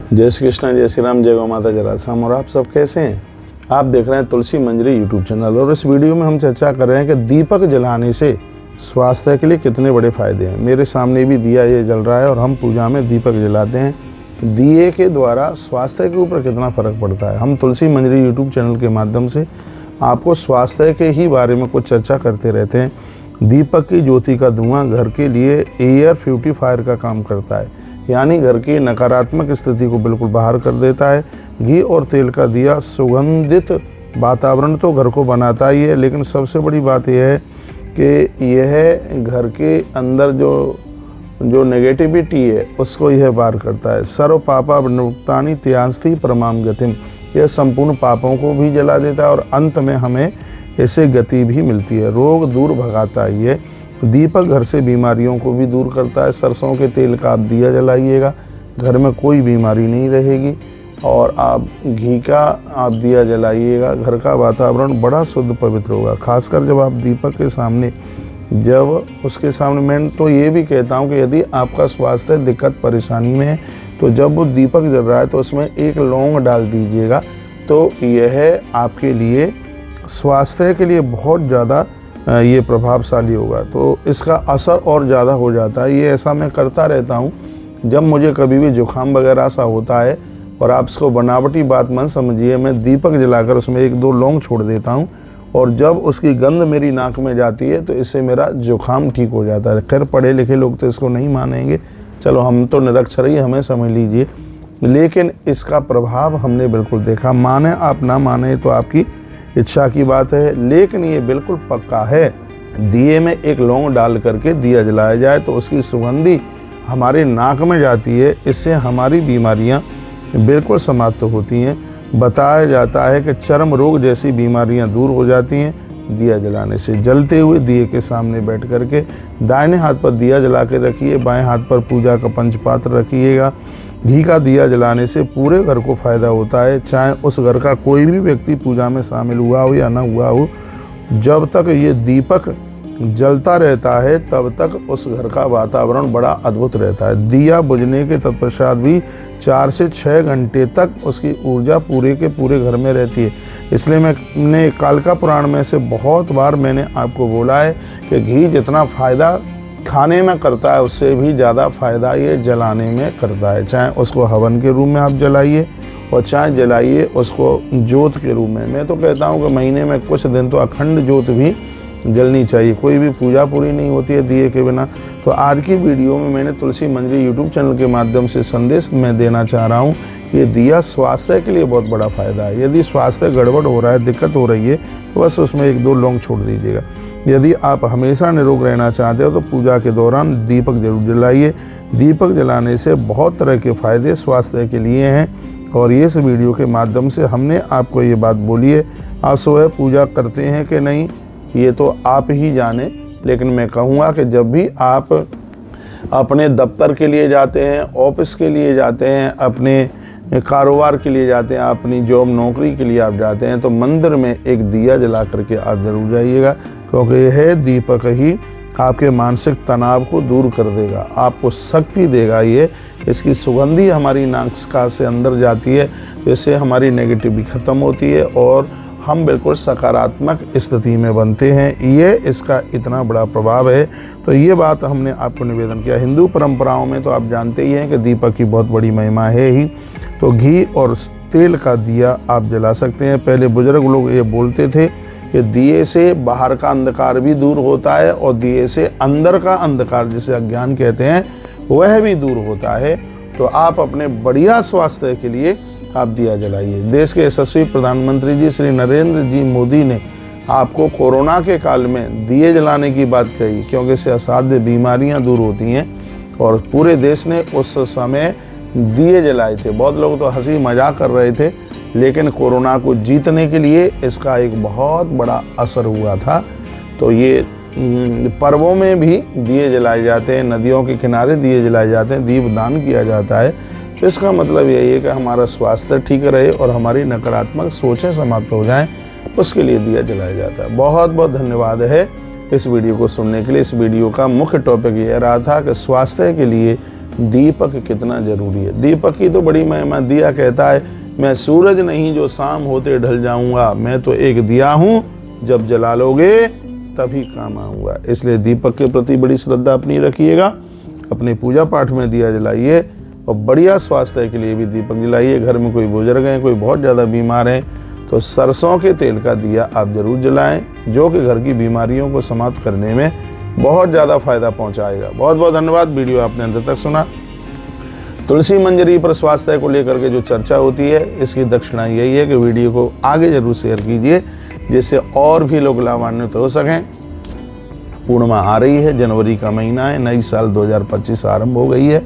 जय श्री कृष्ण, जय श्री राम, जय गौ माता, जय राधेश्याम। और आप सब कैसे हैं? आप देख रहे हैं तुलसी मंजरी यूट्यूब चैनल। और इस वीडियो में हम चर्चा कर रहे हैं कि दीपक जलाने से स्वास्थ्य के लिए कितने बड़े फायदे हैं। मेरे सामने भी दिया ये जल रहा है और हम पूजा में दीपक जलाते हैं। दिए के द्वारा स्वास्थ्य के ऊपर कितना फ़र्क पड़ता है। हम तुलसी मंजरी यूट्यूब चैनल के माध्यम से आपको स्वास्थ्य के ही बारे में कुछ चर्चा करते रहते हैं। दीपक की ज्योति का धुआं घर के लिए एयर प्यूरीफायर का काम करता है, यानी घर की नकारात्मक स्थिति को बिल्कुल बाहर कर देता है। घी और तेल का दिया सुगंधित वातावरण तो घर को बनाता ही है, लेकिन सबसे बड़ी बात यह है कि यह घर के अंदर जो नेगेटिविटी है उसको यह बाहर करता है। सर्व पापा विमुक्तानि त्यास्ति परमाम गतिम, यह संपूर्ण पापों को भी जला देता है और अंत में हमें ऐसे गति भी मिलती है। रोग दूर भगाता है ये दीपक। घर से बीमारियों को भी दूर करता है। सरसों के तेल का आप दिया जलाइएगा, घर में कोई बीमारी नहीं रहेगी। और आप घी का आप दिया जलाइएगा, घर का वातावरण बड़ा शुद्ध पवित्र होगा। खासकर जब आप दीपक के सामने, जब उसके सामने, मैं तो ये भी कहता हूँ कि यदि आपका स्वास्थ्य दिक्कत परेशानी में है तो जब वो दीपक जल रहा है तो उसमें एक लौंग डाल दीजिएगा, तो यह आपके लिए स्वास्थ्य के लिए बहुत ज़्यादा ये प्रभावशाली होगा। तो इसका असर और ज़्यादा हो जाता है। ये ऐसा मैं करता रहता हूँ जब मुझे कभी भी जुकाम वगैरह सा होता है। और आप इसको बनावटी बात मत समझिए, मैं दीपक जलाकर उसमें एक दो लौंग छोड़ देता हूँ और जब उसकी गंध मेरी नाक में जाती है तो इससे मेरा जुकाम ठीक हो जाता है। खैर पढ़े लिखे लोग तो इसको नहीं मानेंगे, चलो हम तो निरक्षर ही, हमें समझ लीजिए, लेकिन इसका प्रभाव हमने बिल्कुल देखा। माने आप ना माने तो आपकी इच्छा की बात है, लेकिन ये बिल्कुल पक्का है। दिए में एक लौंग डाल करके दिया जलाया जाए तो उसकी सुगंधी हमारे नाक में जाती है, इससे हमारी बीमारियां बिल्कुल समाप्त होती हैं। बताया जाता है कि चर्म रोग जैसी बीमारियां दूर हो जाती हैं दिया जलाने से। जलते हुए दिए के सामने बैठ करके दाहिने हाथ पर दिया जला के रखिए, बाएं हाथ पर पूजा का पंचपात्र रखिएगा। घी का दिया जलाने से पूरे घर को फ़ायदा होता है, चाहे उस घर का कोई भी व्यक्ति पूजा में शामिल हुआ हो या ना हुआ हो। जब तक ये दीपक जलता रहता है तब तक उस घर का वातावरण बड़ा अद्भुत रहता है। दिया बुझने के तत्पश्चात भी 4 से 6 घंटे तक उसकी ऊर्जा पूरे के पूरे घर में रहती है। इसलिए मैंने कालिका पुराण में से बहुत बार मैंने आपको बोला है कि घी जितना फ़ायदा खाने में करता है उससे भी ज़्यादा फ़ायदा ये जलाने में करता है। चाहे उसको हवन के रूप में आप जलाइए और चाहे जलाइए उसको जोत के रूप में। मैं तो कहता हूँ कि महीने में कुछ दिन तो अखंड जोत भी जलनी चाहिए। कोई भी पूजा पूरी नहीं होती है दिए के बिना। तो आज की वीडियो में मैंने तुलसी मंजरी यूट्यूब चैनल के माध्यम से संदेश मैं देना चाह रहा हूँ। ये दिया स्वास्थ्य के लिए बहुत बड़ा फ़ायदा है। यदि स्वास्थ्य गड़बड़ हो रहा है, दिक्कत हो रही है, तो बस उसमें एक दो लौंग छोड़ दीजिएगा। यदि आप हमेशा निरोग रहना चाहते हो तो पूजा के दौरान दीपक जरूर जलाइए। दीपक जलाने से बहुत तरह के फ़ायदे स्वास्थ्य के लिए हैं और ये इस वीडियो के माध्यम से हमने आपको ये बात बोली है। आप सुबह पूजा करते हैं कि नहीं ये तो आप ही जाने, लेकिन मैं कहूँगा कि जब भी आप अपने दफ्तर के लिए जाते हैं, ऑफिस के लिए जाते हैं, अपने कारोबार के लिए जाते हैं, अपनी जॉब नौकरी के लिए आप जाते हैं, तो मंदिर में एक दिया जला करके आप जरूर जाइएगा, क्योंकि यह दीपक ही आपके मानसिक तनाव को दूर कर देगा, आपको शक्ति देगा। ये इसकी सुगंधी हमारी नासिका से अंदर जाती है, जिससे हमारी नेगेटिविटी ख़त्म होती है और हम बिल्कुल सकारात्मक स्थिति में बनते हैं। ये इसका इतना बड़ा प्रभाव है। तो ये बात हमने आपको निवेदन किया। हिंदू परंपराओं में तो आप जानते ही हैं कि दीपक की बहुत बड़ी महिमा है ही। तो घी और तेल का दिया आप जला सकते हैं। पहले बुजुर्ग लोग ये बोलते थे कि दिए से बाहर का अंधकार भी दूर होता है और दिए से अंदर का अंधकार, जिसे अज्ञान कहते हैं, वह भी दूर होता है। तो आप अपने बढ़िया स्वास्थ्य के लिए आप दिया जलाइए। देश के यशस्वी प्रधानमंत्री जी श्री नरेंद्र जी मोदी ने आपको कोरोना के काल में दिए जलाने की बात कही, क्योंकि इससे असाध्य बीमारियां दूर होती हैं और पूरे देश ने उस समय दिए जलाए थे। बहुत लोग तो हंसी मजाक कर रहे थे, लेकिन कोरोना को जीतने के लिए इसका एक बहुत बड़ा असर हुआ था। तो ये पर्वों में भी दिए जलाए जाते हैं, नदियों के किनारे दिए जलाए जाते हैं, दीपदान किया जाता है। तो इसका मतलब यही है कि हमारा स्वास्थ्य ठीक रहे और हमारी नकारात्मक सोचें समाप्त हो जाएं, उसके लिए दिया जलाया जाता है। बहुत बहुत धन्यवाद है इस वीडियो को सुनने के लिए। इस वीडियो का मुख्य टॉपिक यह रहा था कि स्वास्थ्य के लिए दीपक कितना जरूरी है। दीपक की तो बड़ी महिमा। दिया कहता है मैं सूरज नहीं जो शाम होते ढल जाऊंगा, मैं तो एक दिया हूं, जब जला लोगे तभी काम आऊंगा। इसलिए दीपक के प्रति बड़ी श्रद्धा अपनी रखिएगा। अपने पूजा पाठ में दिया जलाइए और बढ़िया स्वास्थ्य के लिए भी दीपक जलाइए। घर में कोई बुजुर्ग हैं, कोई बहुत ज़्यादा बीमार हैं, तो सरसों के तेल का दिया आप जरूर जलाएं, जो कि घर की बीमारियों को समाप्त करने में बहुत ज़्यादा फायदा पहुंचाएगा। बहुत बहुत धन्यवाद। वीडियो आपने अंत तक सुना। तुलसी मंजरी पर स्वास्थ्य को लेकर के जो चर्चा होती है, इसकी दक्षिणा यही है कि वीडियो को आगे जरूर शेयर कीजिए, जिससे और भी लोग लाभान्वित हो सकें। पूर्णिमा आ रही है, जनवरी का महीना है, नई साल 2025 आरंभ हो गई है,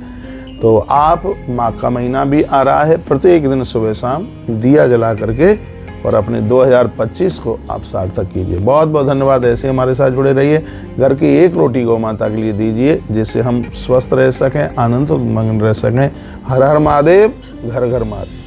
तो आप माघ का महीना भी आ रहा है। प्रत्येक दिन सुबह शाम दिया जला करके और अपने 2025 को आप सार्थक कीजिए। बहुत बहुत धन्यवाद। ऐसे हमारे साथ जुड़े रहिए। घर की एक रोटी गौ माता के लिए दीजिए, जिससे हम स्वस्थ रह सकें, आनंद मगन रह सकें। हर हर महादेव, घर घर महादेव।